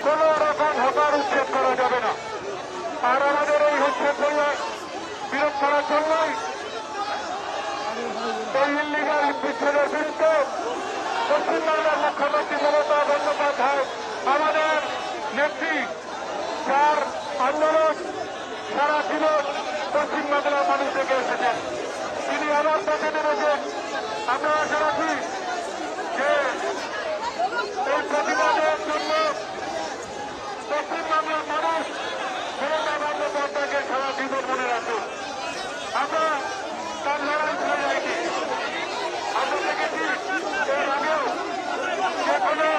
কোনো রকম হকার উচ্ছেদ করা যাবে না। আর আমাদের এই উচ্ছেদ বিরোধ করার জন্যই এই ইল্লিগাল বিচ্ছেদের বিরুদ্ধে পশ্চিমবাংলার মুখ্যমন্ত্রী মমতা বন্দ্যোপাধ্যায় আমাদের নেত্রী, যার আন্দোলন সারা জীবন পশ্চিমবাংলার মানুষ থেকে এসেছেন, তিনি আবার পথে নেমেছেন। আমরা আশা রাখি যে এই প্রতিবাদের জন্য পশ্চিমবাংলার মানুষ মমতা বন্দ্যোপাধ্যায়কে সারা জীবন মনে রাখুন। আমরা তার লড়াই ছেড়ে যাইনি। আমরা দেখেছি এর আগেও যে কোনো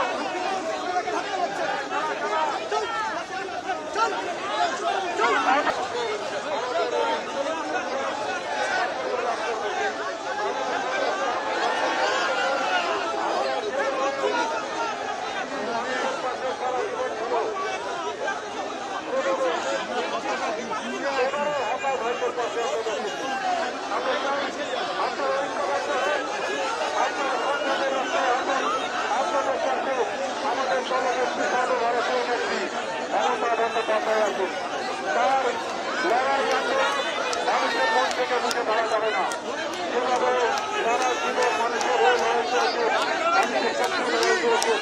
তার লড়াই আন্দোলন মানুষের মন থেকে মুছে ধরা যাবে না। যেভাবে সারা জীবন মানুষের হয়ে লড়াই করেছে, মানুষের শক্তি লড়াই করেছে,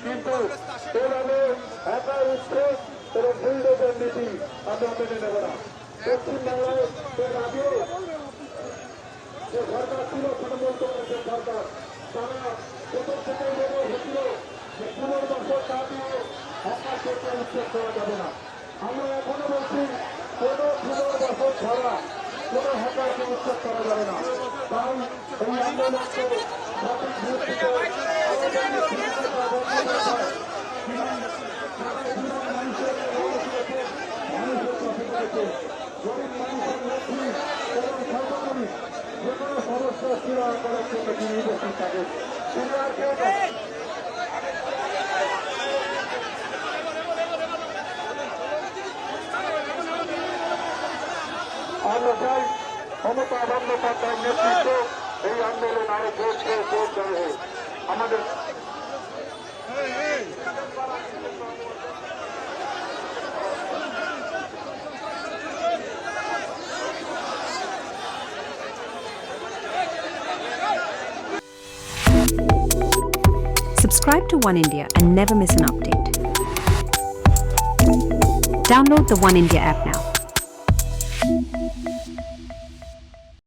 কিন্তু এভাবে একা উচ্ছেদ এবং বুলডোজার নীতি আমরা মেনে নেব না। পশ্চিমবাংলায় এর আগে যে সরকার ছিল, তৃণমূল কংগ্রেসের সরকার, তারা প্রথম থেকেই বলে হয়েছিল যে 15 বছর তা দিয়ে হকার থেকে উচ্ছেদ করা যাবে না। আমরা এখনো বলছি কোনো 15 বছর ছাড়া কোনো হকারকে উচ্ছেদ করা যাবে না। তাই এই আন্দোলনকে সঠিক ভিত্তিতে গরিব মানুষের লক্ষ্মী এবং সর্বোপরি যে কোনো সমস্যা সীমার করার জন্য তিনি উপস্থিত থাকেন। আমরা চাই মমতা বন্দ্যোপাধ্যায়ের নেতৃত্ব এই আন্দোলন আরো জোরদার হোক। আমাদের Subscribe to One India and never miss an update. Download the One India app now.